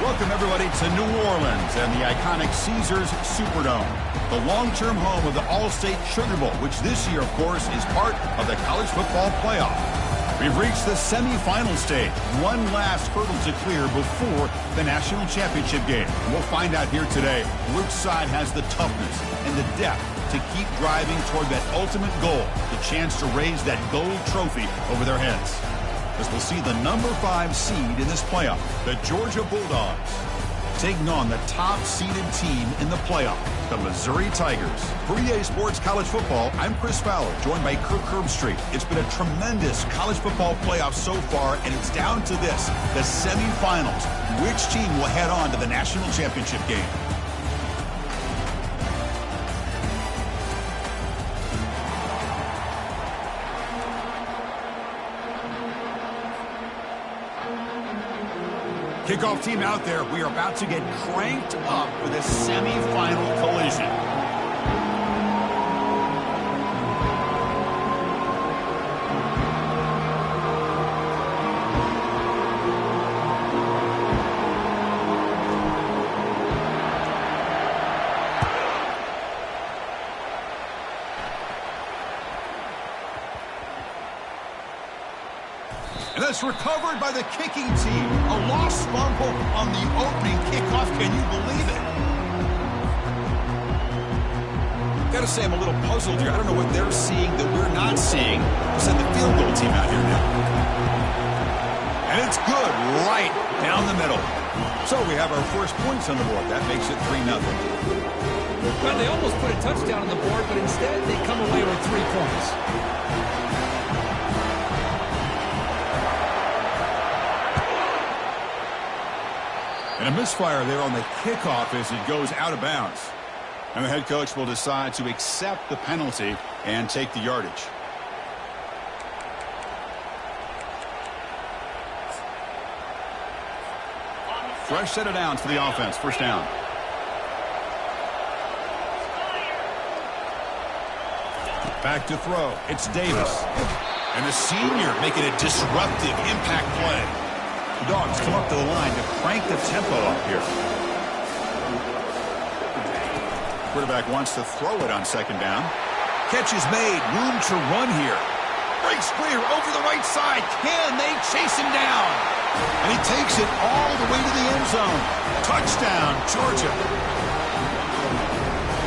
Welcome, everybody, to New Orleans and the iconic Caesars Superdome, the long-term home of the All-State Sugar Bowl, which this year, of course, is part of the college football playoff. We've reached the semifinal stage, one last hurdle to clear before the national championship game. And we'll find out here today which side has the toughness and the depth to keep driving toward that ultimate goal, the chance to raise that gold trophy over their heads. As we'll see the number 5 seed in this playoff, the Georgia Bulldogs, taking on the top-seeded team in the playoff, the Missouri Tigers. For EA Sports College Football, I'm Chris Fowler, joined by Kirk Herbstreit. It's been a tremendous college football playoff so far, and it's down to this, the semifinals. Which team will head on to the national championship game? Kickoff team out there. We are about to get cranked up for this semifinal collision. And that's recovered by the kicking team. A lost fumble on the opening kickoff. Can you believe it? Gotta say, I'm a little puzzled here. I don't know what they're seeing that we're not seeing. We'll send the field goal team out here now. And it's good right down the middle. So we have our first points on the board. That makes it 3-0. Well, they almost put a touchdown on the board, but instead they come away with 3 points. And a misfire there on the kickoff as it goes out of bounds. And the head coach will decide to accept the penalty and take the yardage. Fresh set of downs for the offense. First down. Back to throw. It's Davis. And the senior making a disruptive impact play. The Dogs come up to the line to crank the tempo up here. Quarterback wants to throw it on second down. Catch is made. Room to run here. Breaks clear over the right side. Can they chase him down? And he takes it all the way to the end zone. Touchdown, Georgia.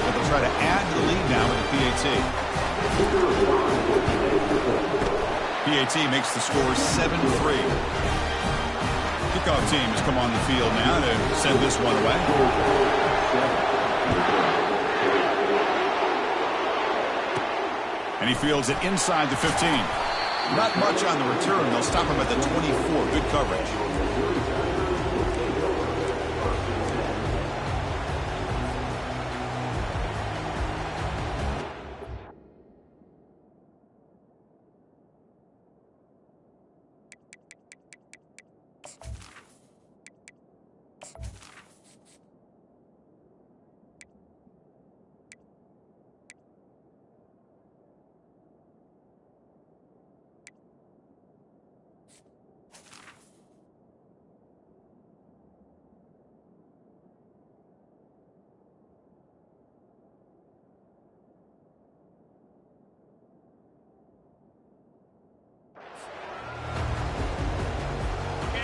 But they'll try to add to the lead now with the PAT. PAT makes the score 7-3. Kickoff team has come on the field now to send this one away. And he fields it inside the 15. Not much on the return. They'll stop him at the 24. Good coverage.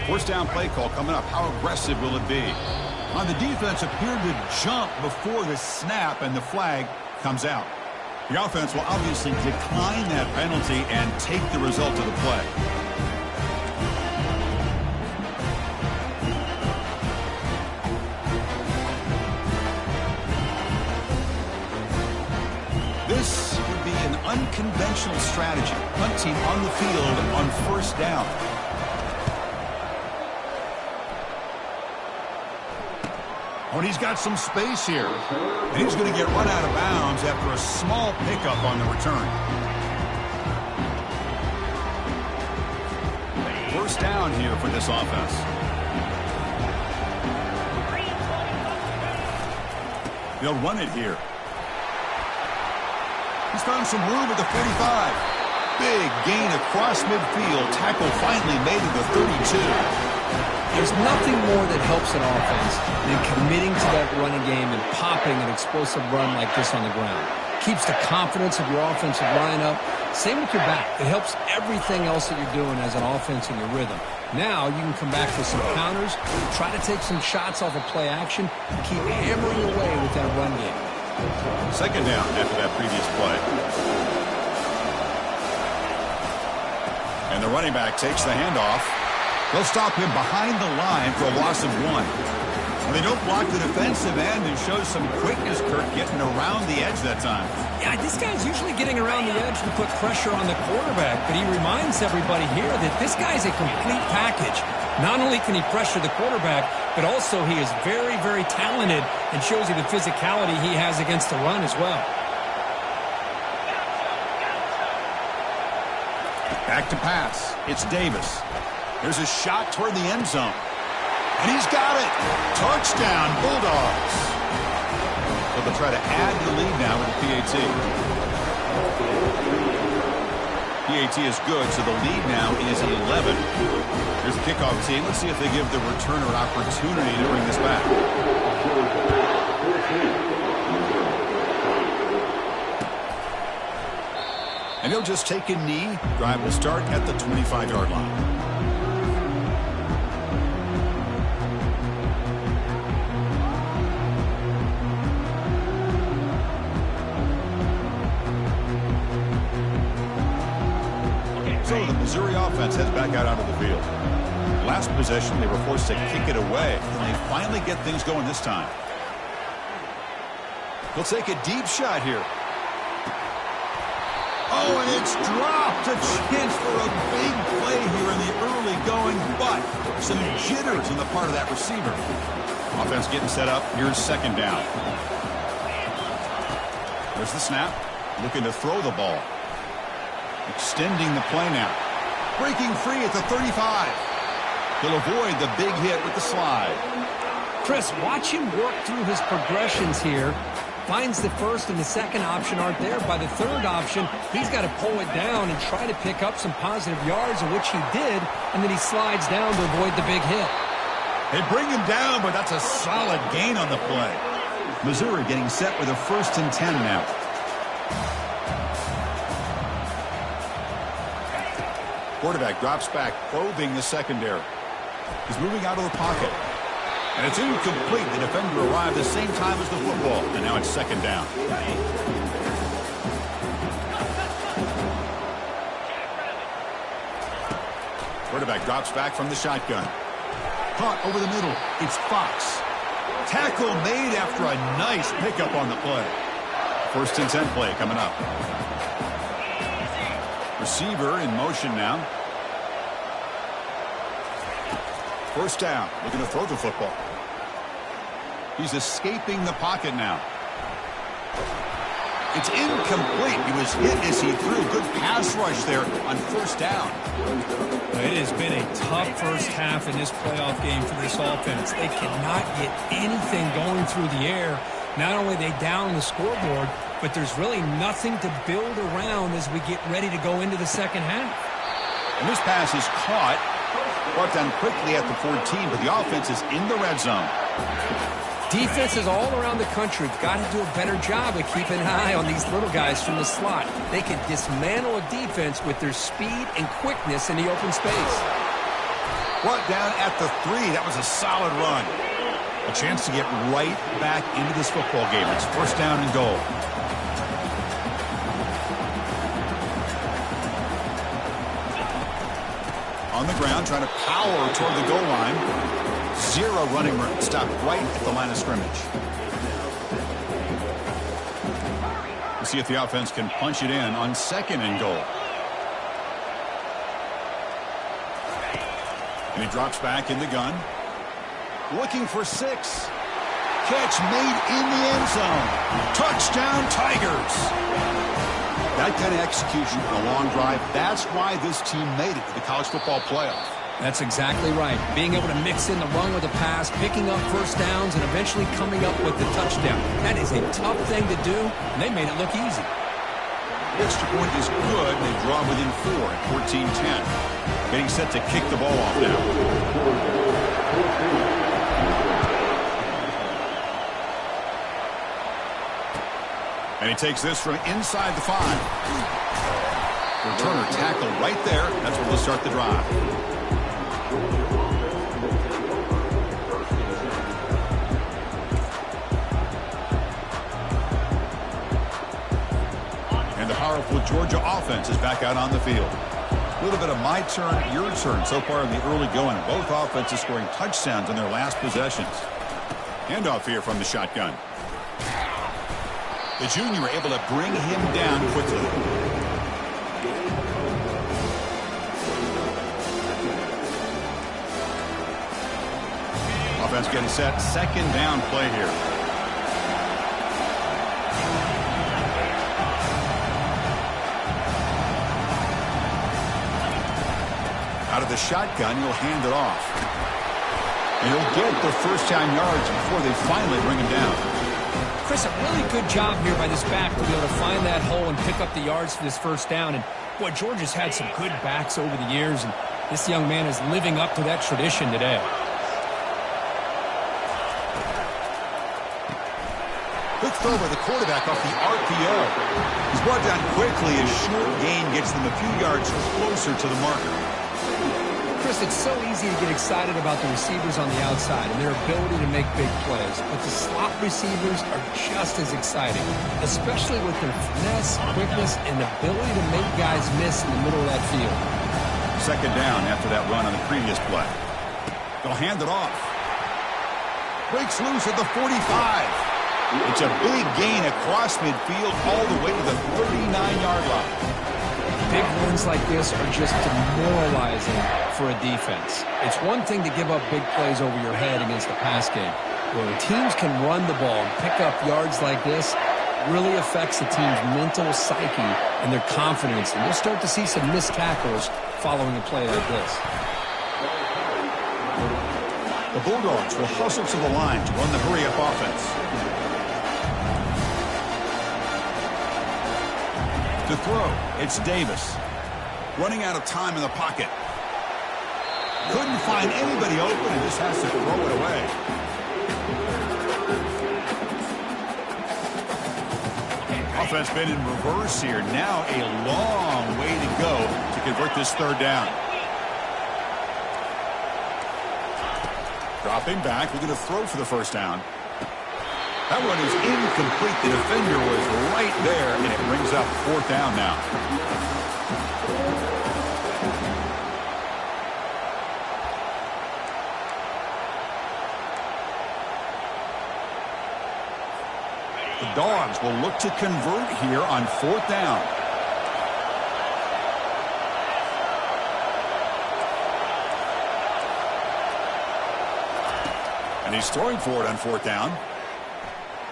First down play call coming up. How aggressive will it be? On the defense appeared to jump before the snap, and the flag comes out. The offense will obviously decline that penalty and take the result of the play. This would be an unconventional strategy. Punt team on the field on first down. Oh, and he's got some space here. And he's going to get run out of bounds after a small pickup on the return. First down here for this offense. They'll run it here. He's found some room at the 45. Big gain across midfield. Tackle finally made at the 32. There's nothing more that helps an offense than committing to that running game and popping an explosive run like this on the ground. Keeps the confidence of your offensive lineup. Same with your back. It helps everything else that you're doing as an offense in your rhythm. Now you can come back for some counters, try to take some shots off of play action, and keep hammering away with that run game. Second down after that previous play. And the running back takes the handoff. They'll stop him behind the line for a loss of 1. And they don't block the defensive end and show some quickness, Kirk, getting around the edge that time. Yeah, this guy's usually getting around the edge to put pressure on the quarterback, but he reminds everybody here that this guy's a complete package. Not only can he pressure the quarterback, but also he is very, very talented and shows you the physicality he has against the run as well. Back to pass. It's Davis. There's a shot toward the end zone. And he's got it. Touchdown, Bulldogs. So they'll try to add to the lead now with the PAT. PAT is good, so the lead now is 11. Here's the kickoff team. Let's see if they give the returner an opportunity to bring this back. And he'll just take a knee. Drive will start at the 25-yard line. So the Missouri offense heads back out onto the field. Last possession, they were forced to kick it away, and they finally get things going this time. They'll take a deep shot here. Oh, and it's dropped. A chance for a big play here in the early going, but some jitters on the part of that receiver. Offense getting set up. Here's second down. There's the snap. Looking to throw the ball. Extending the play now. Breaking free at the 35. He'll avoid the big hit with the slide. Chris, watch him work through his progressions here. Finds the first and the second option aren't there. By the third option, he's got to pull it down and try to pick up some positive yards, in which he did, and then he slides down to avoid the big hit. They bring him down, but that's a solid gain on the play. Missouri getting set with a 1st and 10 now. Quarterback drops back, probing the secondary. He's moving out of the pocket. And it's incomplete. The defender arrived the same time as the football. And now it's second down. Quarterback drops back from the shotgun. Caught over the middle. It's Fox. Tackle made after a nice pickup on the play. 1st and 10 play coming up. Receiver in motion now. 1st down. Looking to throw the football. He's escaping the pocket now. It's incomplete. He was hit as he threw. Good pass rush there on 1st down. It has been a tough first half in this playoff game for this offense. They cannot get anything going through the air. Not only are they down the scoreboard, but there's really nothing to build around as we get ready to go into the second half. And this pass is caught. Brought down quickly at the 14, but the offense is in the red zone. Defenses all around the country got to do a better job of keeping an eye on these little guys from the slot. They can dismantle a defense with their speed and quickness in the open space. Brought down at the 3. That was a solid run. A chance to get right back into this football game. It's 1st down and goal. On the ground, trying to power toward the goal line. 0 running room. Stopped right at the line of scrimmage. We'll see if the offense can punch it in on 2nd and goal. And he drops back in the gun. Looking for 6. Catch made in the end zone. Touchdown, Tigers. That kind of execution on a long drive, that's why this team made it to the college football playoff. That's exactly right. Being able to mix in the run with the pass, picking up 1st downs, and eventually coming up with the touchdown. That is a tough thing to do, and they made it look easy. The extra point is good, and they draw within 4 at 14-10. Getting set to kick the ball off now. he takes this from inside the 5. Returner tackle right there. That's where we'll start the drive. And the powerful Georgia offense is back out on the field. A little bit of my turn, your turn so far in the early going. Both offenses scoring touchdowns in their last possessions. Handoff here from the shotgun. The junior able to bring him down quickly. Offense getting set. Second down play here. Out of the shotgun, he'll hand it off. And he'll get the first down yards before they finally bring him down. Chris, a really good job here by this back to be able to find that hole and pick up the yards for this first down. And, boy, Georgia's had some good backs over the years, and this young man is living up to that tradition today. Quick throw by the quarterback off the RPO. He's brought down quickly. A short gain gets them a few yards closer to the marker. Chris, it's so easy to get excited about the receivers on the outside and their ability to make big plays, but the slot receivers are just as exciting, especially with their finesse, quickness, and ability to make guys miss in the middle of that field. Second down after that run on the previous play. They'll hand it off. Breaks loose at the 45. It's a big gain across midfield all the way to the 39-yard line. Big runs like this are just demoralizing for a defense. It's one thing to give up big plays over your head against the pass game. When teams can run the ball and pick up yards like this, it really affects the team's mental psyche and their confidence. And you'll start to see some missed tackles following a play like this. The Bulldogs will hustle to the line to run the hurry-up offense. To throw, it's Davis. Running out of time in the pocket. Couldn't find anybody open and just has to throw it away. Offense been in reverse here. Now a long way to go to convert this third down. Dropping back, looking to throw for the first down. That one is incomplete. The defender was right there, and it brings up fourth down now. The Dogs will look to convert here on fourth down. And he's throwing for it on fourth down.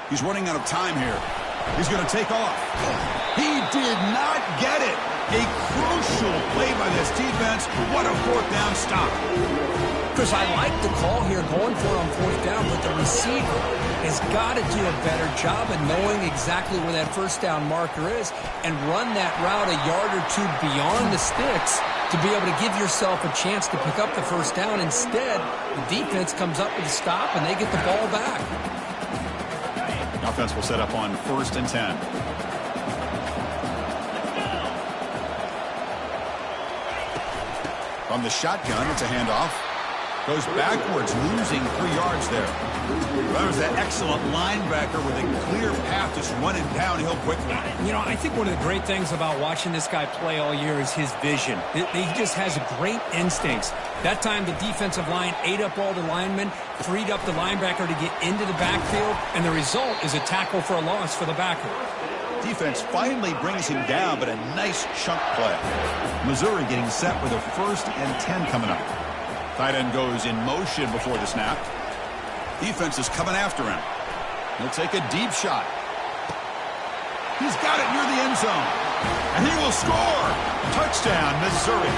He's running out of time here. He's going to take off. He did not get it. A crucial play by this defense. What a fourth down stop. Chris, I like the call here going for it on fourth down, but the receiver has got to do a better job of knowing exactly where that first down marker is and run that route a yard or two beyond the sticks to be able to give yourself a chance to pick up the first down. Instead, the defense comes up with a stop and they get the ball back. Offense will set up on 1st and 10. From the shotgun, it's a handoff. Goes backwards, losing 3 yards there. That was that excellent linebacker with a clear path just running downhill quickly. You know, I think one of the great things about watching this guy play all year is his vision. He just has great instincts. That time, the defensive line ate up all the linemen, freed up the linebacker to get into the backfield, and the result is a tackle for a loss for the backer. Defense finally brings him down, but a nice chunk play. Missouri getting set with a 1st and 10 coming up. Tight end goes in motion before the snap. Defense is coming after him. He'll take a deep shot. He's got it near the end zone. And he will score. Touchdown, Missouri.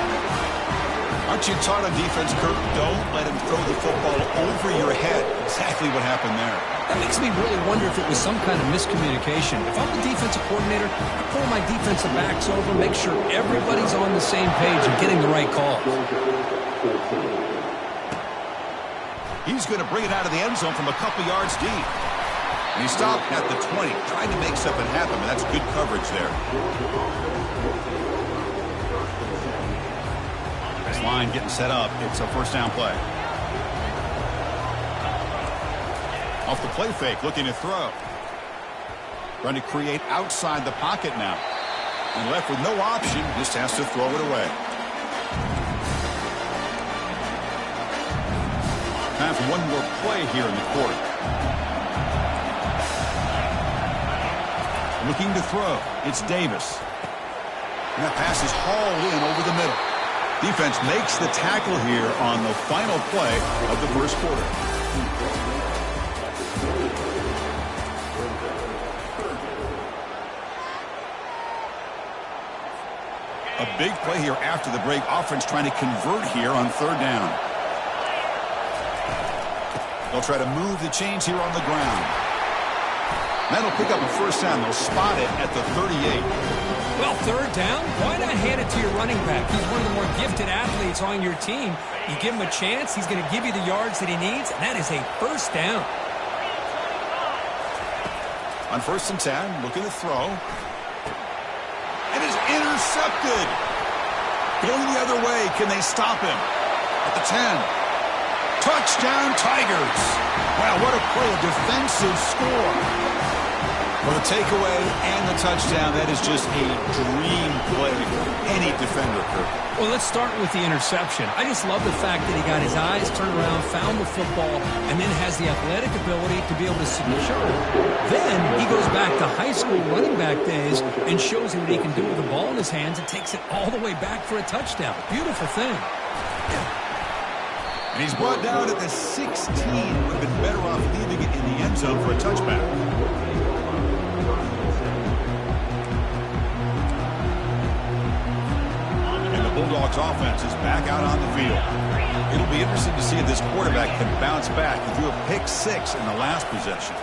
Aren't you taught on defense, Kirk? Don't let him throw the football over your head. Exactly what happened there. That makes me really wonder if it was some kind of miscommunication. If I'm the defensive coordinator, I pull my defensive backs over, make sure everybody's on the same page and getting the right call. He's going to bring it out of the end zone from a couple yards deep. And he stopped at the 20, trying to make something happen, but that's good coverage there. This line getting set up. It's a first down play. Off the play fake, looking to throw. Trying to create outside the pocket now. And left with no option, just has to throw it away. Time for one more play here in the quarter. Looking to throw. It's Davis. And that pass is hauled in over the middle. Defense makes the tackle here on the final play of the first quarter. A big play here after the break. Offense trying to convert here on third down. They'll try to move the chains here on the ground. That'll pick up a first down. They'll spot it at the 38. Well, third down, why not hand it to your running back? He's one of the more gifted athletes on your team. You give him a chance, he's going to give you the yards that he needs, and that is a first down. On 1st and 10, looking to throw. And is intercepted. Going the other way. Can they stop him? At the 10. Touchdown, Tigers. Wow, what a play. A defensive score. For the takeaway and the touchdown, that is just a dream play for any defender could. Well, let's start with the interception. I just love the fact that he got his eyes turned around, found the football, and then has the athletic ability to be able to secure it. Then he goes back to high school running back days and shows you what he can do with the ball in his hands and takes it all the way back for a touchdown. Beautiful thing. And he's brought down at the 16. Would have been better off leaving it in the end zone for a touchback. Bulldogs offense is back out on the field. It'll be interesting to see if this quarterback can bounce back. He threw a pick 6 in the last possession.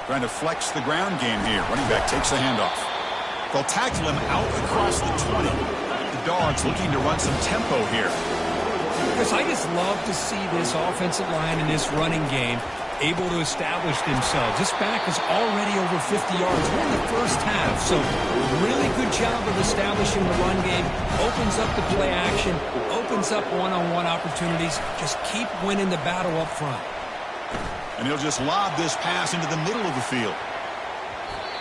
Trying to flex the ground game here. Running back takes the handoff. They'll tackle him out across the 20. The Dogs looking to run some tempo here. Because I just love to see this offensive line in this running game able to establish themselves. This back is already over 50 yards. We're in the first half, so really good job of establishing the run game. Opens up the play action, opens up one-on-one opportunities. Just keep winning the battle up front. And he'll just lob this pass into the middle of the field.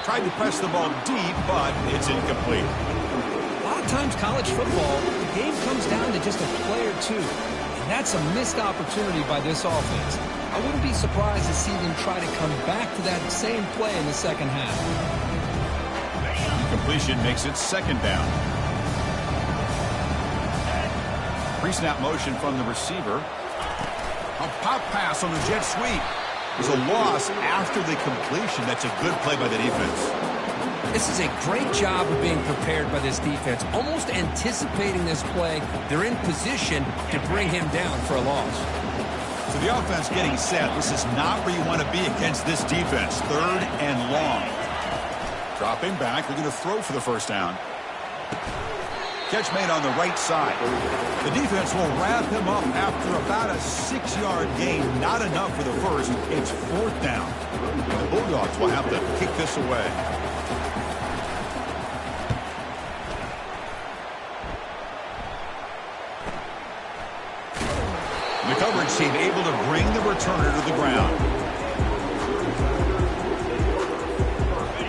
Tried to press the ball deep, but it's incomplete. A lot of times college football, the game comes down to just a play or two. And that's a missed opportunity by this offense. I wouldn't be surprised to see them try to come back to that same play in the second half. Completion makes it second down. Pre-snap motion from the receiver. A pop pass on the jet sweep. There's a loss after the completion. That's a good play by the defense. This is a great job of being prepared by this defense. Almost anticipating this play. They're in position to bring him down for a loss. So the offense getting set. This is not where you want to be against this defense. 3rd and long. Dropping back. They're going to throw for the first down. Catch made on the right side. The defense will wrap him up after about a 6-yard gain. Not enough for the first. It's 4th down. And the Bulldogs will have to kick this away. The coverage team able to bring the returner to the ground.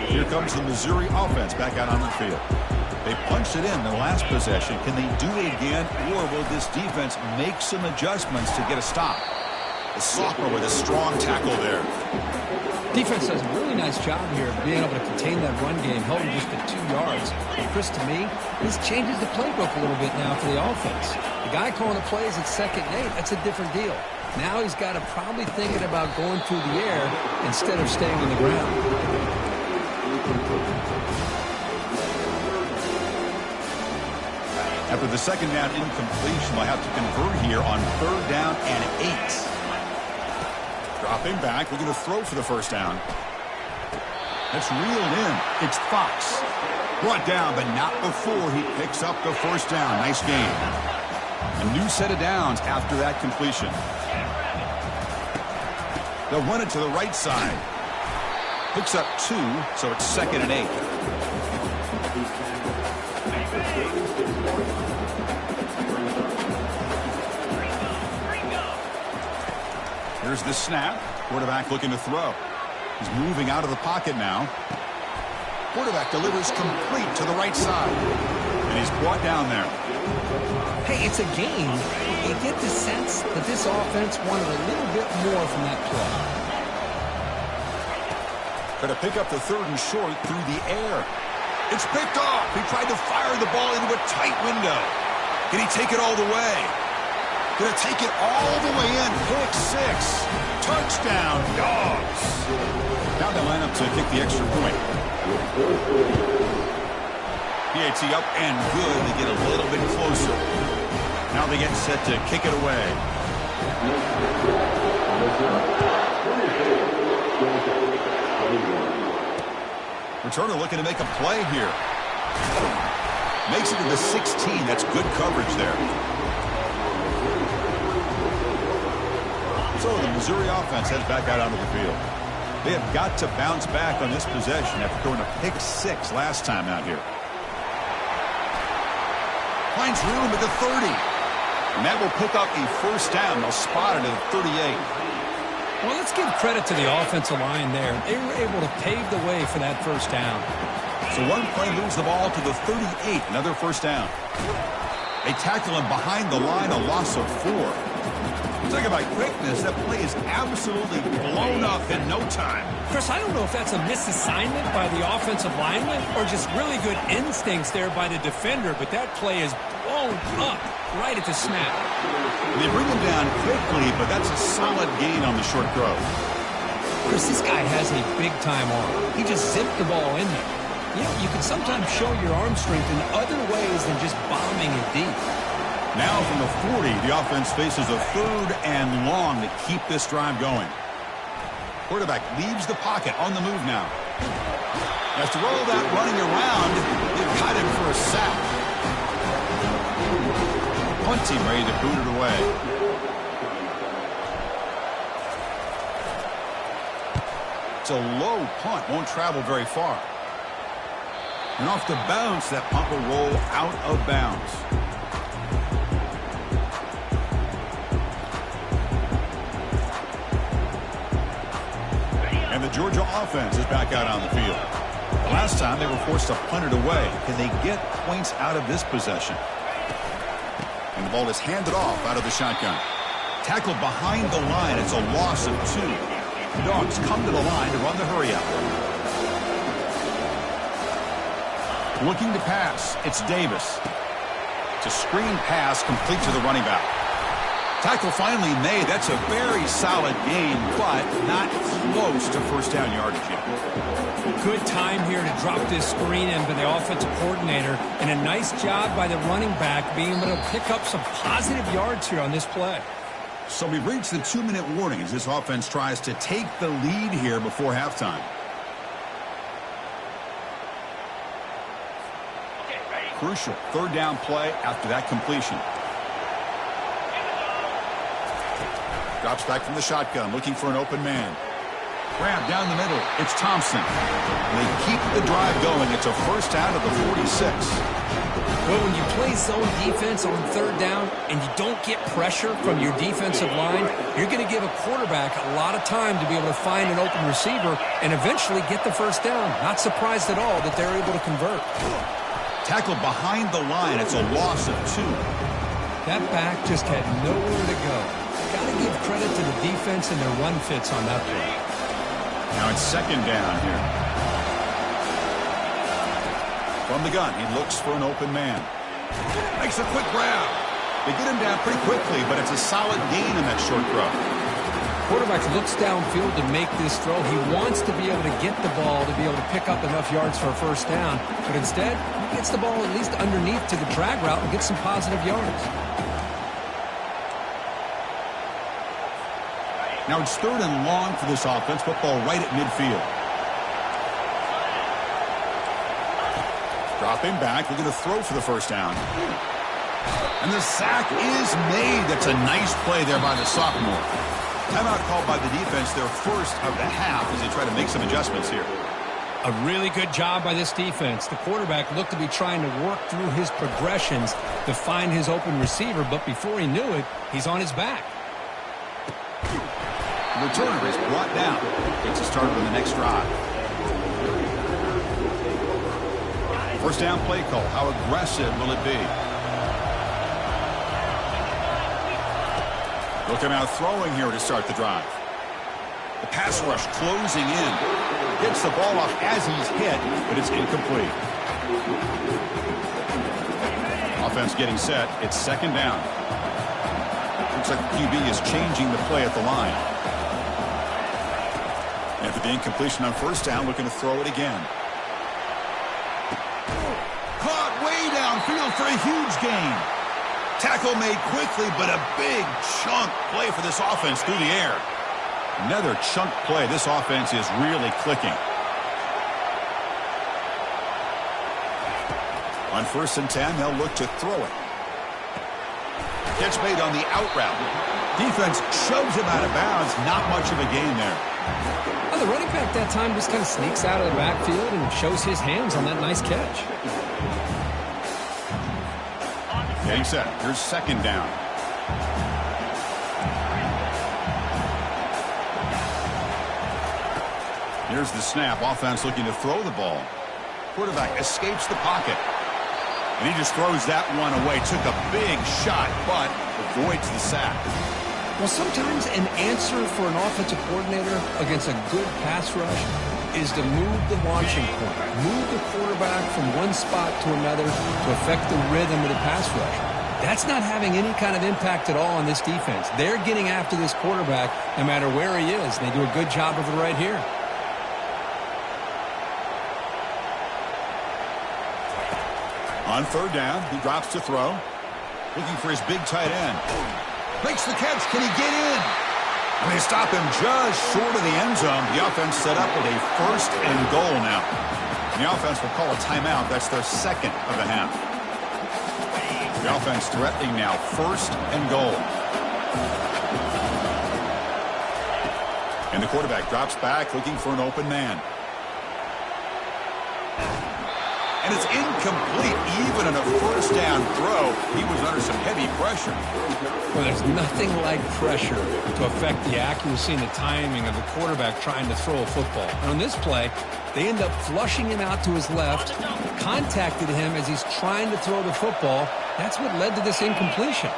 Here comes the Missouri offense back out on the field. They punched it in the last possession. Can they do it again, or will this defense make some adjustments to get a stop? The sophomore with a strong tackle there. Defense does a really nice job here of being able to contain that run game, held him just at 2 yards. And Chris, to me, this changes the playbook a little bit now for the offense. The guy calling the plays at 2nd and 8, that's a different deal. Now he's got to probably thinking about going through the air instead of staying on the ground. After the second down incompletion, they'll have to convert here on 3rd down and 8. Dropping back, looking to throw for the first down. That's reeled in. It's Fox. Brought down, but not before he picks up the first down. Nice game. A new set of downs after that completion. They'll run it to the right side. Picks up 2, so it's 2nd and 8. Here's the snap. Quarterback looking to throw. He's moving out of the pocket now. Quarterback delivers complete to the right side. And he's brought down there. Hey, it's a game. You get the sense that this offense wanted a little bit more from that play. Going to pick up the 3rd and short through the air. It's picked off. He tried to fire the ball into a tight window. Can he take it all the way? Going to take it all the way in. Pick 6. Touchdown, Dogs. Now they line up to kick the extra point. PAT up and good. They get a little bit closer. Now they get set to kick it away. Returner looking to make a play here. Makes it to the 16. That's good coverage there. So the Missouri offense heads back out onto the field. They have got to bounce back on this possession after throwing a pick 6 last time out here. Finds room at the 30. And that will pick up a first down. They'll spot it at 38. Well, let's give credit to the offensive line there. They were able to pave the way for that first down. So one play moves the ball to the 38. Another first down. They tackle him behind the line, a loss of 4. Talk about quickness. That play is absolutely blown up in no time. Chris, I don't know if that's a misassignment by the offensive lineman or just really good instincts there by the defender, but that play is blown up right at the snap. They bring him down quickly, but that's a solid gain on the short throw. Chris, this guy has a big-time arm. He just zipped the ball in there. You know, you can sometimes show your arm strength in other ways than just bombing it deep. Now from the 40, the offense faces a 3rd and long to keep this drive going. Quarterback leaves the pocket on the move now. Has to roll that running around. They've got him for a sack. Punt team ready to boot it away. It's a low punt. Won't travel very far. And off the bounce, that punt will roll out of bounds. And the Georgia offense is back out on the field. The last time they were forced to punt it away. Can they get points out of this possession? And the ball is handed off out of the shotgun. Tackled behind the line. It's a loss of 2. The Dogs come to the line to run the hurry out. Looking to pass. It's Davis. It's a screen pass complete to the running back. Tackle finally made. That's a very solid gain, but not close to first down yardage yet. Good time here to drop this screen in by the offensive coordinator, and a nice job by the running back being able to pick up some positive yards here on this play. So we've reached the 2-minute warning as this offense tries to take the lead here before halftime. Crucial 3rd down play after that completion. Drops back from the shotgun, looking for an open man. Grab down the middle. It's Thompson. And they keep the drive going. It's a first down at the 46. Well, when you play zone defense on 3rd down and you don't get pressure from your defensive line, you're going to give a quarterback a lot of time to be able to find an open receiver and eventually get the first down. Not surprised at all that they're able to convert. Tackled behind the line. It's a loss of 2. That back just had nowhere to go. Got to give credit to the defense and their run fits on that play. Now it's 2nd down here. From the gun, he looks for an open man. Makes a quick grab. They get him down pretty quickly, but it's a solid gain in that short throw. Quarterback looks downfield to make this throw. He wants to be able to get the ball to be able to pick up enough yards for a first down, but instead, he gets the ball at least underneath to the drag route and gets some positive yards. Now it's 3rd and long for this offense. Football right at midfield. Dropping back. Looking to throw for the first down. And the sack is made. That's a nice play there by the sophomore. Timeout called by the defense, their first of the half, as they try to make some adjustments here. A really good job by this defense. The quarterback looked to be trying to work through his progressions to find his open receiver, but before he knew it, he's on his back. The returner is brought down. Gets a start on the next drive. First down play call. How aggressive will it be? Looking out throwing here to start the drive. The pass rush closing in. Gets the ball off as he's hit, but it's incomplete. Offense getting set. It's second down. Looks like the QB is changing the play at the line. After the incompletion on first down, looking to throw it again. Caught way downfield for a huge gain. Tackle made quickly, but a big chunk play for this offense through the air. Another chunk play. This offense is really clicking. On 1st and 10, they'll look to throw it. Catch made on the out route. Defense shoves him out of bounds. Not much of a gain there. Well, the running back that time just kind of sneaks out of the backfield and shows his hands on that nice catch. Getting set. Here's second down. Here's the snap. Offense looking to throw the ball. Quarterback escapes the pocket. And he just throws that one away. Took a big shot, but avoids the sack. Well, sometimes an answer for an offensive coordinator against a good pass rush is to move the launching point, move the quarterback from one spot to another to affect the rhythm of the pass rush. That's not having any kind of impact at all on this defense. They're getting after this quarterback no matter where he is, and they do a good job of it right here. On third down, he drops to throw. Looking for his big tight end. Makes the catch. Can he get in? And they stop him just short of the end zone. The offense set up with a 1st and goal now. And the offense will call a timeout. That's their second of the half. The offense threatening now 1st and goal. And the quarterback drops back looking for an open man. And it's incomplete. Even on a 1st down throw, he was under some heavy pressure. Well, there's nothing like pressure to affect the accuracy and the timing of the quarterback trying to throw a football. And on this play, they end up flushing him out to his left, contacted him as he's trying to throw the football. That's what led to this incompletion.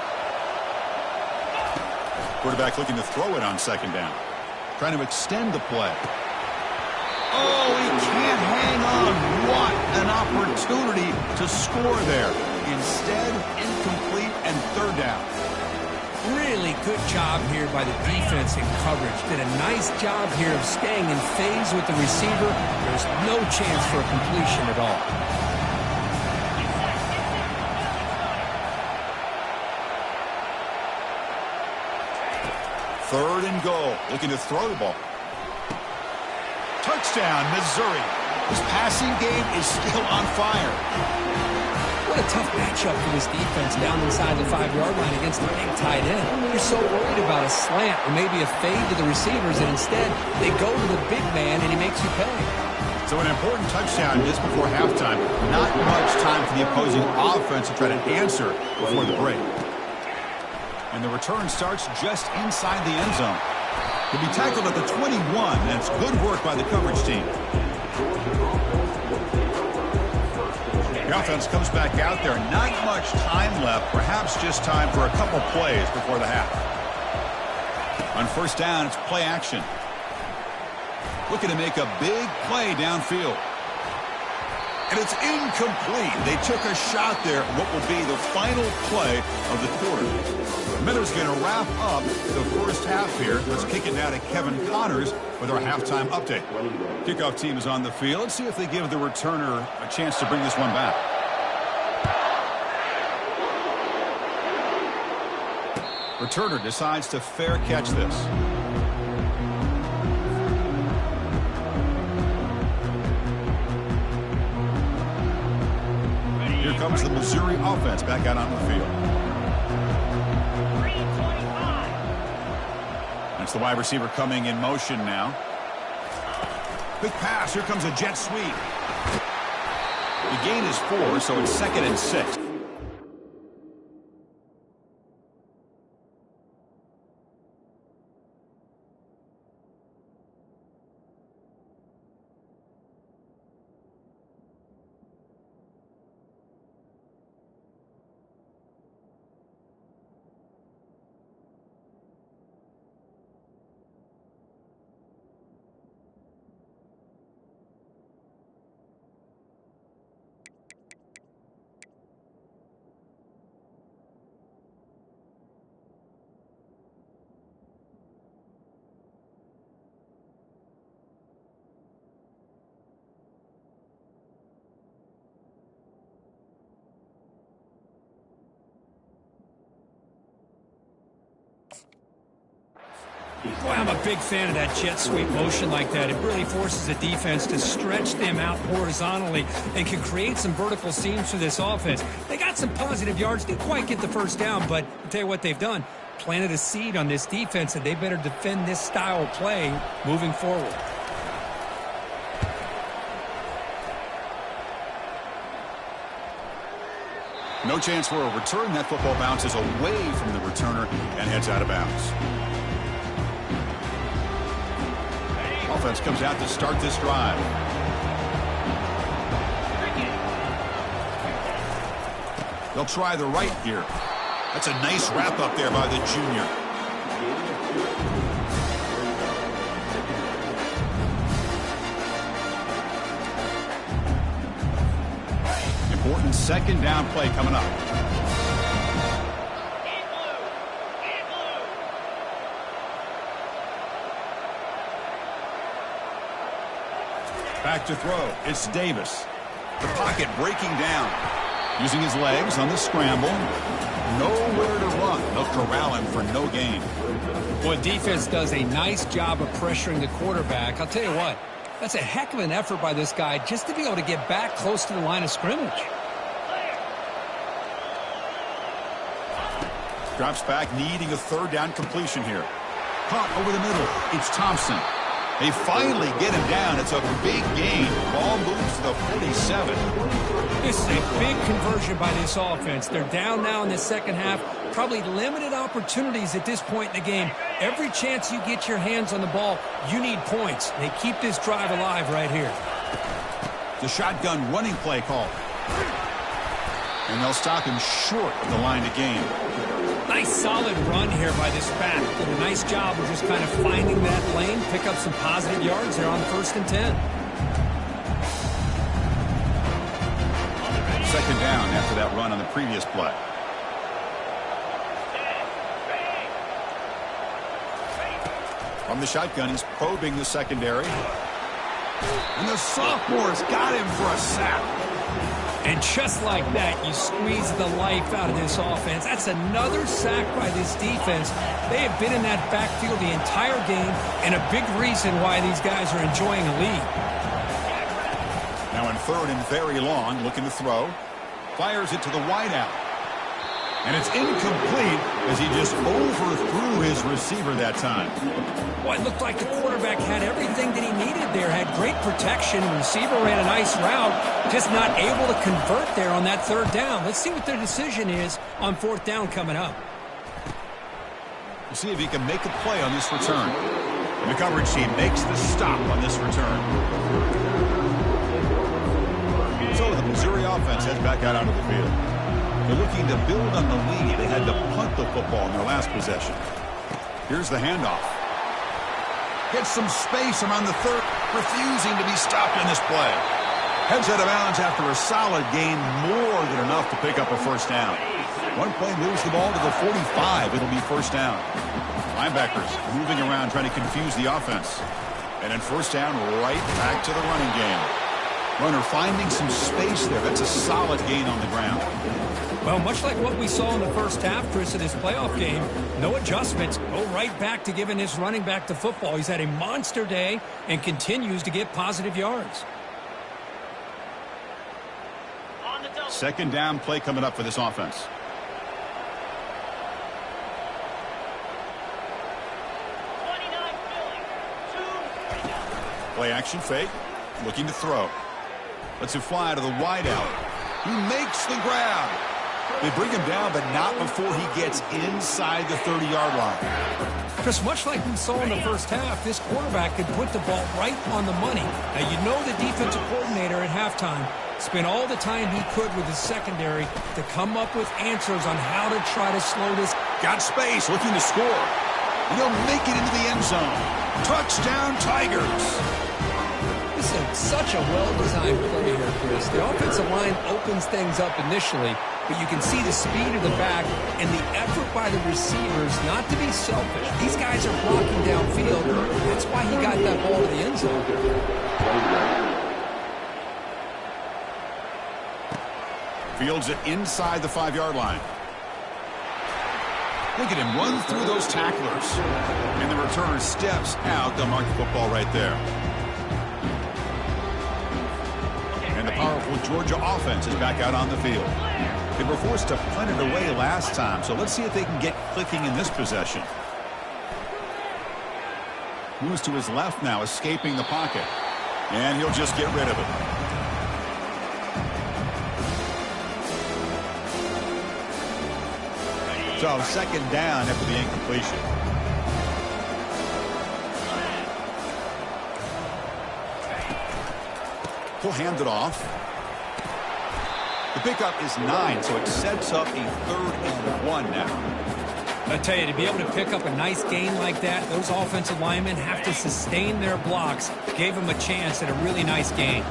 Quarterback looking to throw it on second down. Trying to extend the play. Oh, he can't hang on. What an opportunity to score there. Instead, incomplete and third down. Really good job here by the defense in coverage. Did a nice job here of staying in phase with the receiver. There's no chance for a completion at all. Third and goal. Looking to throw the ball. Touchdown, Missouri. His passing game is still on fire. What a tough matchup for this defense down inside the 5-yard line against the big tight end. You're so worried about a slant or maybe a fade to the receivers, and instead they go to the big man and he makes you pay. So an important touchdown just before halftime. Not much time for the opposing offense to try to answer before the break. And the return starts just inside the end zone. He'll be tackled at the 21. That's good work by the coverage team. The offense comes back out there. Not much time left. Perhaps just time for a couple plays before the half. On 1st down, it's play action. Looking to make a big play downfield. And it's incomplete. They took a shot there. What will be the final play of the quarter. Miller's going to wrap up the first half here. Let's kick it now to Kevin Connors with our halftime update. Kickoff team is on the field. Let's see if they give the returner a chance to bring this one back. Returner decides to fair catch this. Here comes the Missouri offense back out on the field. Watch the wide receiver coming in motion now. Quick pass. Here comes a jet sweep. The gain is 4, so it's 2nd and 6. Boy, I'm a big fan of that jet sweep motion like that. It really forces the defense to stretch them out horizontally and can create some vertical seams for this offense. They got some positive yards, didn't quite get the first down, but I'll tell you what they've done. Planted a seed on this defense, and they better defend this style of play moving forward. No chance for a return. That football bounces away from the returner and heads out of bounds. Offense comes out to start this drive. They'll try the right here. That's a nice wrap up there by the junior. Important 2nd down play coming up. Back to throw. It's Davis. The pocket breaking down. Using his legs on the scramble. Nowhere to run. They'll corral him for no gain. Boy, defense does a nice job of pressuring the quarterback. I'll tell you what, that's a heck of an effort by this guy just to be able to get back close to the line of scrimmage. Drops back, needing a 3rd down completion here. Caught over the middle. It's Thompson. They finally get him down. It's a big gain. Ball moves to the 47. This is a big conversion by this offense. They're down now in the second half. Probably limited opportunities at this point in the game. Every chance you get your hands on the ball, you need points. They keep this drive alive right here. The shotgun running play call. And they'll stop him short of the line to gain. Nice solid run here by this back. Did a nice job of just kind of finding that lane, pick up some positive yards there on 1st and 10. 2nd down after that run on the previous play. From the shotgun, he's probing the secondary. And the sophomore's got him for a sack. And just like that, you squeeze the life out of this offense. That's another sack by this defense. They have been in that backfield the entire game, and a big reason why these guys are enjoying a lead. Now in 3rd and very long, looking to throw. Fires it to the wideout. And it's incomplete as he just overthrew his receiver that time. Boy, it looked like the quarterback had everything that he needed there. Had great protection. The receiver ran a nice route. Just not able to convert there on that 3rd down. Let's see what their decision is on 4th down coming up. We'll see if he can make a play on this return. And the coverage team makes the stop on this return. So the Missouri offense heads back out onto the field. They're looking to build on the lead. They had to punt the football in their last possession. Here's the handoff. Gets some space around the 3rd, refusing to be stopped in this play. Heads out of bounds after a solid gain, more than enough to pick up a 1st down. One play moves the ball to the 45. It'll be 1st down. Linebackers moving around, trying to confuse the offense. And then 1st down, right back to the running game. Runner finding some space there. That's a solid gain on the ground. Well, much like what we saw in the first half, Chris, of this playoff game, no adjustments. Go right back to giving this running back the football. He's had a monster day and continues to get positive yards. 2nd down play coming up for this offense. Play action fake. Looking to throw. Lets it fly to the wide out. He makes the grab. They bring him down, but not before he gets inside the 30-yard line. Just much like we saw in the first half, this quarterback could put the ball right on the money. Now, you know the defensive coordinator at halftime spent all the time he could with his secondary to come up with answers on how to try to slow this. Got space, looking to score. And he'll make it into the end zone. Touchdown, Tigers. This is such a well-designed play here, Chris. The offensive line opens things up initially, but you can see the speed of the back and the effort by the receivers not to be selfish. These guys are blocking downfield. That's why he got that ball to the end zone. Fields it inside the 5-yard line. Look at him run through those tacklers. And the returner steps out. They'll mark the football right there. And the powerful Georgia offense is back out on the field. They were forced to punt it away last time, so let's see if they can get clicking in this possession. Moves to his left now, escaping the pocket. And he'll just get rid of it. So second down after the incompletion. He'll hand it off. The pickup is 9, so it sets up a 3rd and 1 now. I tell you, to be able to pick up a nice gain like that, those offensive linemen have to sustain their blocks. Gave them a chance at a really nice gain.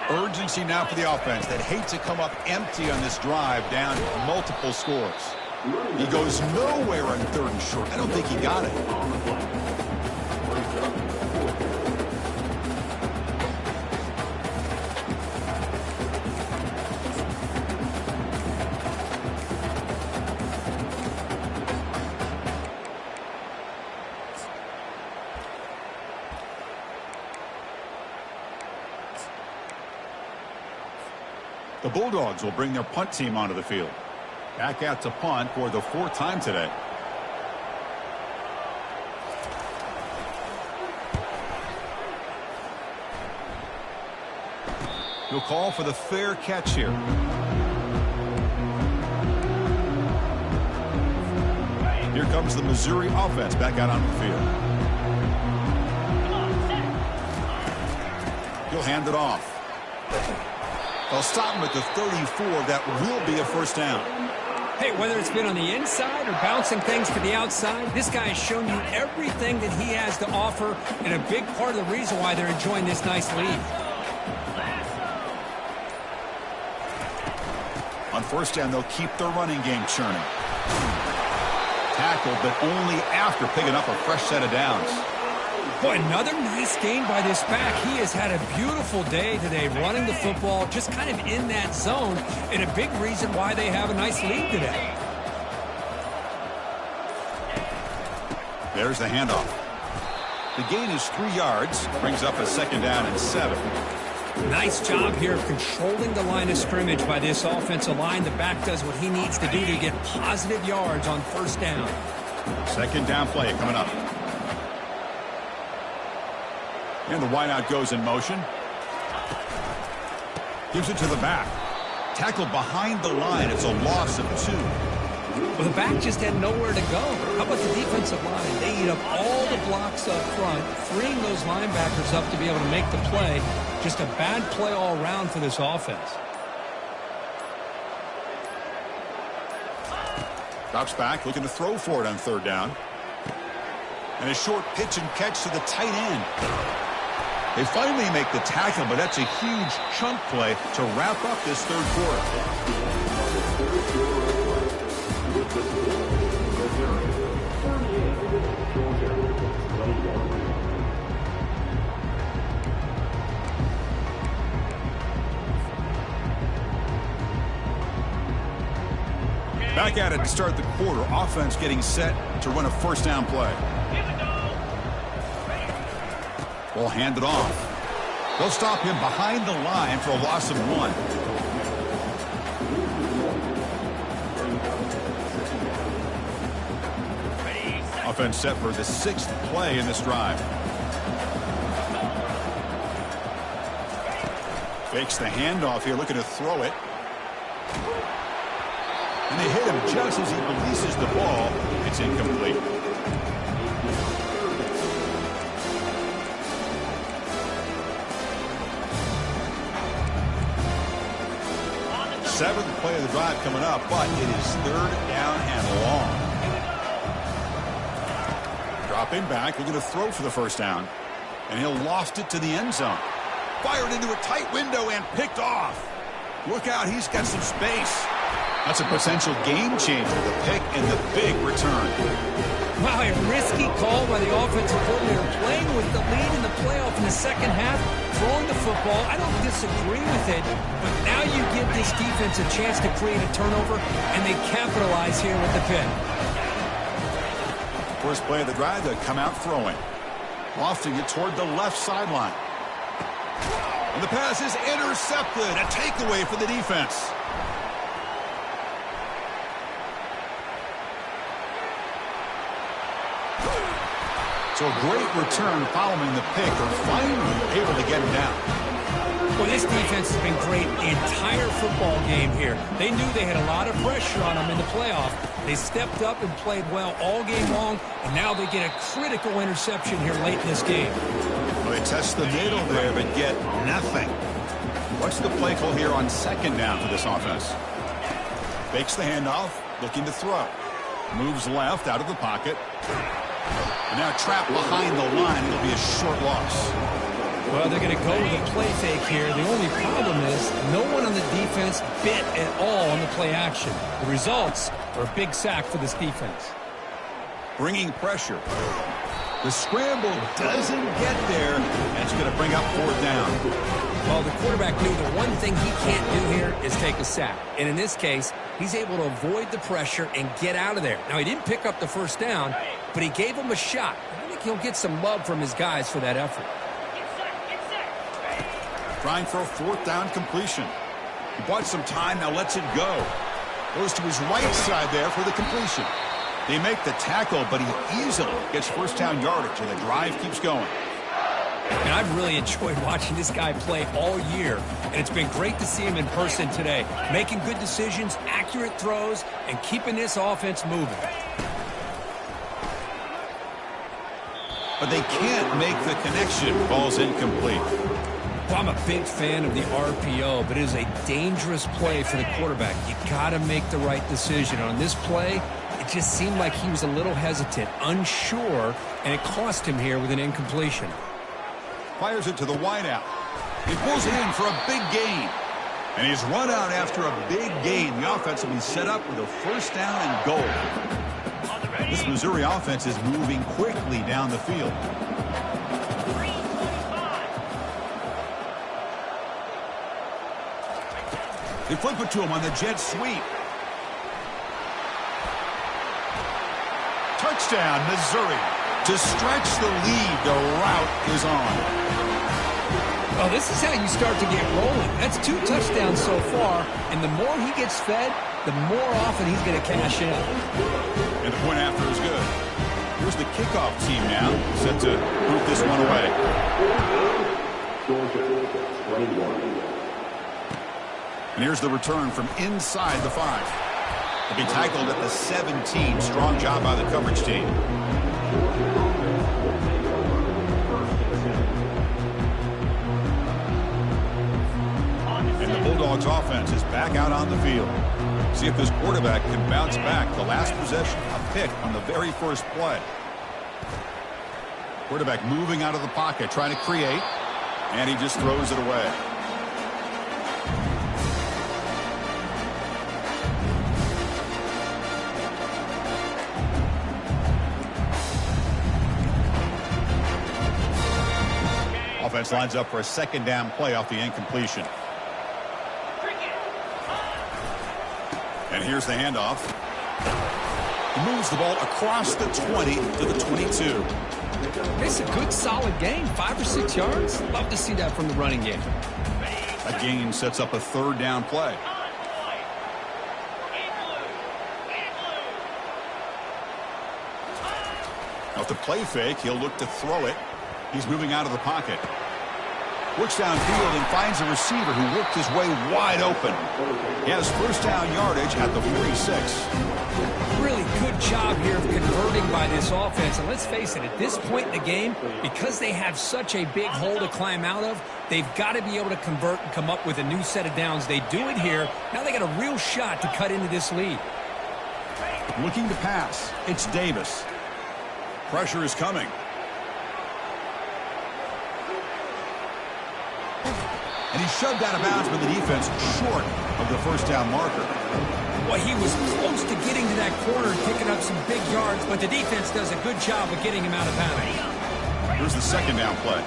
Urgency now for the offense that hate to come up empty on this drive, down multiple scores. He goes nowhere on 3rd and short. I don't think he got it. The Bulldogs will bring their punt team onto the field. Back out to punt for the 4th time today. He'll call for the fair catch here. Here comes the Missouri offense back out on the field. He'll hand it off. They'll stop him at the 34. That will be a 1st down. Hey, whether it's been on the inside or bouncing things to the outside, this guy has shown you everything that he has to offer, and a big part of the reason why they're enjoying this nice lead. On 1st down, they'll keep their running game churning. Tackled, but only after picking up a fresh set of downs. Boy, another nice gain by this back. He has had a beautiful day today running the football, just kind of in that zone, and a big reason why they have a nice lead today. There's the handoff. The gain is 3 yards, brings up a 2nd down and 7. Nice job here of controlling the line of scrimmage by this offensive line. The back does what he needs to do to get positive yards on 1st down. 2nd down play coming up. And the wideout goes in motion. Gives it to the back. Tackled behind the line. It's a loss of 2. Well, the back just had nowhere to go. How about the defensive line? They eat up all the blocks up front, freeing those linebackers up to be able to make the play. Just a bad play all around for this offense. Drops back, looking to throw for it on 3rd down. And a short pitch and catch to the tight end. They finally make the tackle, but that's a huge chunk play to wrap up this 3rd quarter. Back at it to start the quarter. Offense getting set to run a 1st down play. Will hand it off. They'll stop him behind the line for a loss of 1. Offense set for the 6th play in this drive. Fakes the handoff here, looking to throw it. And they hit him just as he releases the ball. It's incomplete. Seventh play of the drive coming up, but it is third down and long. Dropping back, looking to throw for the first down. And he'll loft it to the end zone. Fired into a tight window and picked off. Look out, he's got some space. That's a potential game changer, the pick and the big return. Wow, a risky call by the offensive coordinator, playing with the lead in the playoff in the second half, throwing the football. I don't disagree with it, but now you give this defense a chance to create a turnover, and they capitalize here with the pick. First play of the drive, they come out throwing. Lofting it toward the left sideline. And the pass is intercepted. A takeaway for the defense. So a great return following the pick, or finally able to get him down. Well, this defense has been great the entire football game here. They knew they had a lot of pressure on them in the playoff. They stepped up and played well all game long, and now they get a critical interception here late in this game. Well, they test the middle there, but get nothing. What's the play call here on second down for this offense? Fakes the handoff, looking to throw. Moves left out of the pocket. And now trapped behind the line. It'll be a short loss. Well, they're going to go with a play fake here. The only problem is no one on the defense bit at all on the play action. The results are a big sack for this defense. Bringing pressure. The scramble doesn't get there, and it's going to bring up fourth down. Well, the quarterback knew the one thing he can't do here is take a sack. And in this case, he's able to avoid the pressure and get out of there. Now, he didn't pick up the first down, but he gave him a shot. I think he'll get some love from his guys for that effort. Trying for a fourth down completion. He bought some time, now lets it go. Goes to his right side there for the completion. They make the tackle, but he easily gets first down yardage, and the drive keeps going. And I've really enjoyed watching this guy play all year, and it's been great to see him in person today, making good decisions, accurate throws, and keeping this offense moving. But they can't make the connection. Ball's incomplete. Well, I'm a big fan of the RPO, but it is a dangerous play for the quarterback. You got to make the right decision. On this play, it just seemed like he was a little hesitant, unsure, and it cost him here with an incompletion. Fires it to the wideout. He pulls it in for a big gain. And he's run out after a big gain. The offense will be set up with a first down and goal. This Missouri offense is moving quickly down the field. They flip it to him on the jet sweep. Touchdown, Missouri. To stretch the lead, the route is on. Well, this is how you start to get rolling. That's 2 touchdowns so far, and the more he gets fed, the more often he's going to cash in. And the point after is good. Here's the kickoff team now, set to move this one away. And here's the return from inside the 5. They'll be tackled at the 17. Strong job by the coverage team. And the Bulldogs offense is back out on the field. See if this quarterback can bounce back. The last possession, a pick on the very first play. Quarterback moving out of the pocket, trying to create, and he just throws it away. Offense lines up for a second down play off the incompletion. And here's the handoff. He moves the ball across the 20 to the 22. It's a good, solid gain. 5 or 6 yards. Love to see that from the running game. That gain sets up a third down play. Off the play fake, he'll look to throw it. He's moving out of the pocket. Works downfield and finds a receiver who worked his way wide open. He has first down yardage at the 46. Really good job here of converting by this offense. And let's face it, at this point in the game, because they have such a big hole to climb out of, they've got to be able to convert and come up with a new set of downs. They do it here. Now they got a real shot to cut into this lead. Looking to pass. It's Davis. Pressure is coming. And he's shoved out of bounds by the defense short of the first down marker. Well, he was close to getting to that corner and picking up some big yards, but the defense does a good job of getting him out of bounds. Here's the second down play.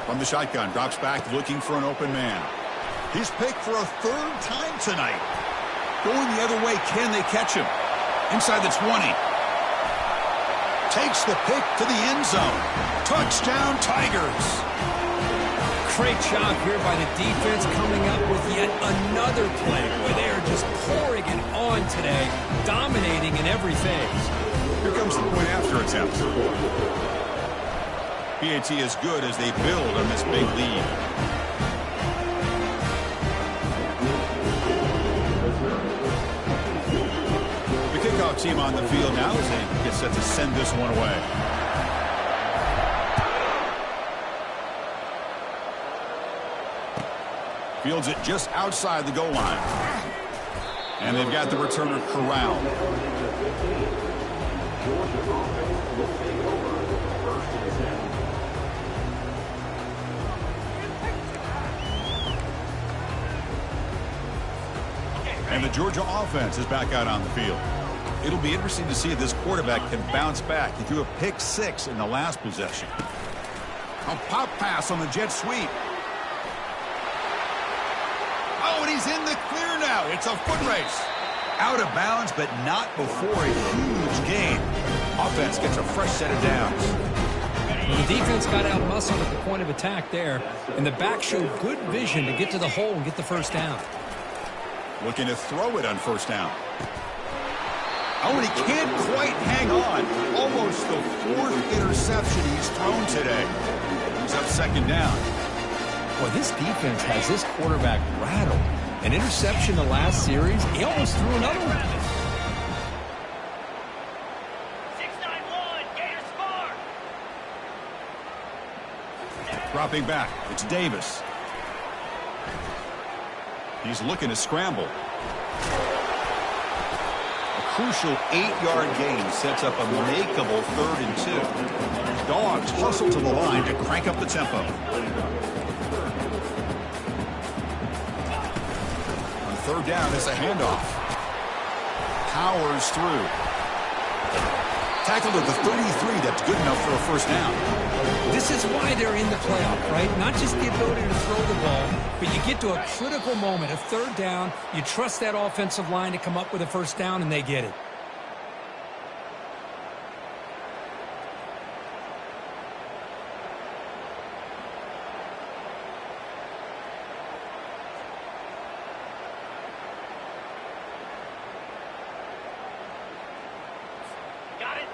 From the shotgun, drops back looking for an open man. He's picked for a third time tonight. Going the other way, can they catch him? Inside the 20. Takes the pick to the end zone. Touchdown, Tigers. Great job here by the defense coming up with yet another play where they are just pouring it on today, dominating in every phase. Here comes the point after attempt. PAT is good as they build on this big lead. The kickoff team on the field now as they get set to send this one away. Fields it just outside the goal line. And they've got the returner corralled. And the Georgia offense is back out on the field. It'll be interesting to see if this quarterback can bounce back. He threw a pick 6 in the last possession. A pop pass on the jet sweep. Oh, and he's in the clear now. It's a foot race. Out of bounds, but not before a huge gain. Offense gets a fresh set of downs. The defense got out muscled at the point of attack there, and the back showed good vision to get to the hole and get the first down. Looking to throw it on first down. Oh, and he can't quite hang on. Almost the 4th interception he's thrown today. He's up second down. Well, this defense has this quarterback rattled. An interception the last series, he almost threw another one. 6-9-1, Gators score. Dropping back, it's Davis. He's looking to scramble. A crucial 8-yard gain sets up a makeable 3rd and 2. Dogs hustle to the line to crank up the tempo. On 3rd down, it's a handoff. Powers through. Tackled at the 33. That's good enough for a first down. This is why they're in the playoff, right? Not just the ability to throw the ball, but you get to a critical moment, a 3rd down. You trust that offensive line to come up with a first down, and they get it.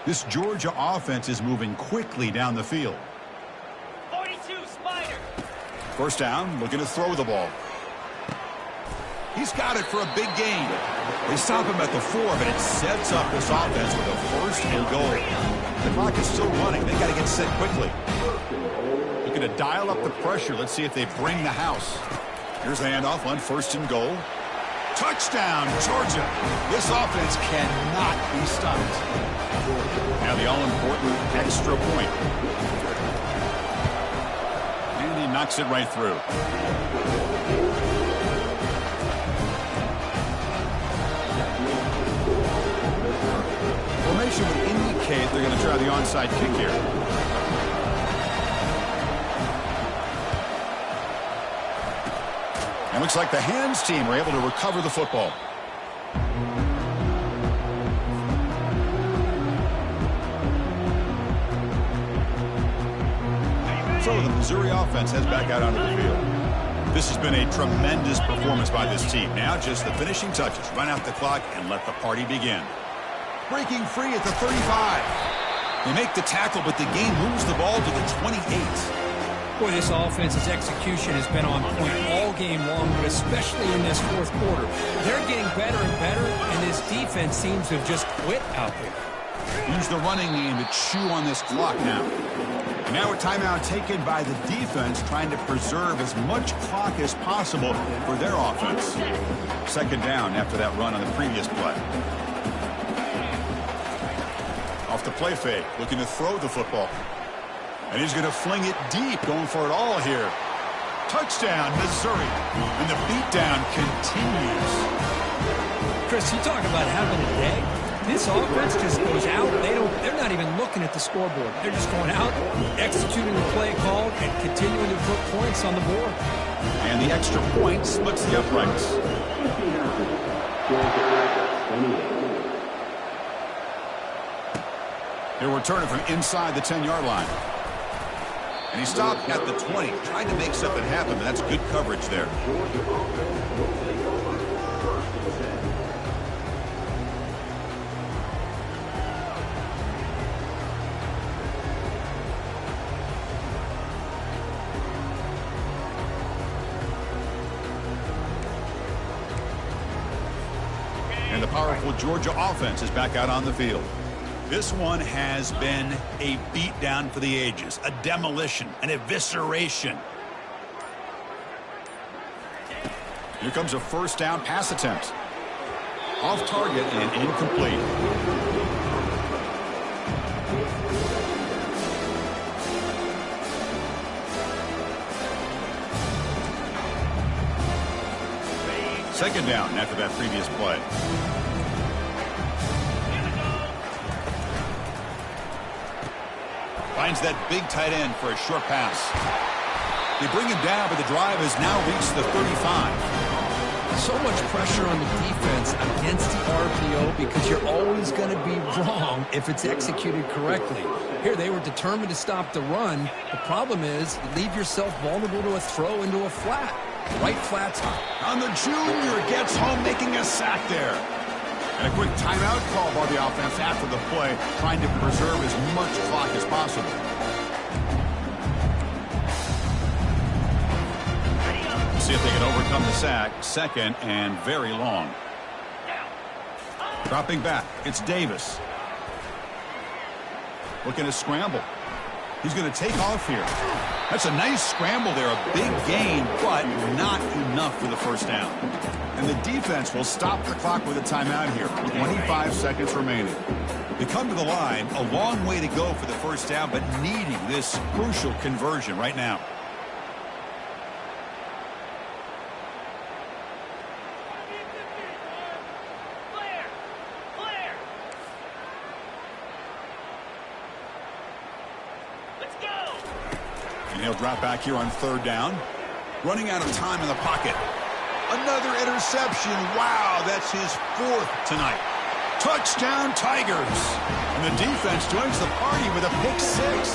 This Georgia offense is moving quickly down the field. 42, Spider. First down, looking to throw the ball. He's got it for a big gain. They stop him at the 4, but it sets up this offense with a 1st and goal. The clock is still running. They got to get set quickly. Looking to dial up the pressure. Let's see if they bring the house. Here's the handoff on 1st and goal. Touchdown, Georgia. This offense cannot be stopped. Now the all-important extra point. And he knocks it right through. Formation would indicate they're going to try the onside kick here. And looks like the hands team were able to recover the football. So the Missouri offense heads back out onto the field. This has been a tremendous performance by this team. Now just the finishing touches. Run out the clock and let the party begin. Breaking free at the 35. They make the tackle, but the game moves the ball to the 28. Boy, this offense's execution has been on point all game long, but especially in this fourth quarter. They're getting better and better, and this defense seems to have just quit out there. Use the running game to chew on this clock now. And now a timeout taken by the defense, trying to preserve as much clock as possible for their offense. Second down after that run on the previous play. Off the play fake, looking to throw the football. And he's going to fling it deep, going for it all here. Touchdown, Missouri. And the beatdown continues. Chris, you talk about having a day. This offense just goes out. They're not even looking at the scoreboard. They're just going out, executing the play called, and continuing to put points on the board. And the extra point splits the uprights. He'll return it from inside the 10-yard line. And he stopped at the 20, trying to make something happen, but that's good coverage there. And the powerful Georgia offense is back out on the field. This one has been a beatdown for the ages, a demolition, an evisceration. Here comes a first down pass attempt. Off target and incomplete. Second down after that previous play. Finds that big tight end for a short pass. They bring him down, but the drive has now reached the 35. So much pressure on the defense against the RPO because you're always going to be wrong if it's executed correctly. Here they were determined to stop the run. The problem is you leave yourself vulnerable to a throw into a flat. Right flat's hot. On the junior, gets home making a sack there. And a quick timeout call by the offense after the play, trying to preserve as much clock as possible. See if they can overcome the sack. Second and very long. Dropping back, it's Davis. Looking to scramble. He's going to take off here. That's a nice scramble there, a big gain, but not enough for the first down. And the defense will stop the clock with a timeout here. 25 seconds remaining. They come to the line, a long way to go for the first down, but needing this crucial conversion right now. And he'll drop back here on third down. Running out of time in the pocket. Another interception. Wow, that's his fourth tonight. Touchdown, Tigers. And the defense joins the party with a pick six.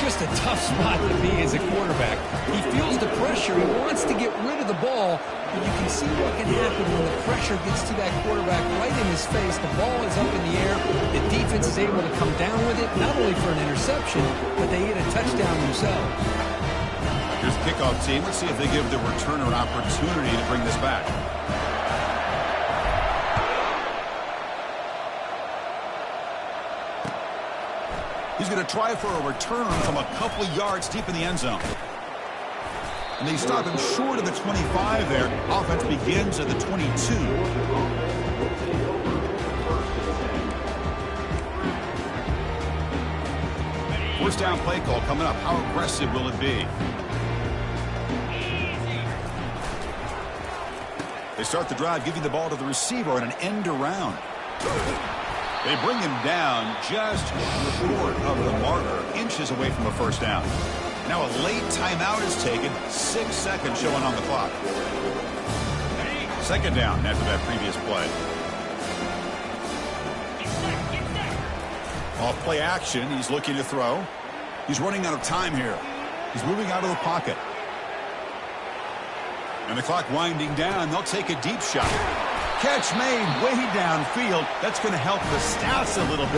Just a tough spot to be as a quarterback. He feels the pressure. He wants to get rid of the ball, but you can see what can happen when the pressure gets to that quarterback right in his face. The ball is up in the air. The defense is able to come down with it, not only for an interception, but they get a touchdown themselves. Here's the kickoff team. Let's see if they give the returner an opportunity to bring this back. He's going to try for a return from a couple of yards deep in the end zone. And they stop him short of the 25 there. Offense begins at the 22. First down play call coming up. How aggressive will it be? They start the drive, giving the ball to the receiver on an end around. They bring him down just short of the marker, inches away from a first down. Now a late timeout is taken, 6 seconds showing on the clock. Second down after that previous play. Off play action, he's looking to throw. He's running out of time here. He's moving out of the pocket. And the clock winding down, they'll take a deep shot. Catch made way downfield. That's going to help the stats a little bit.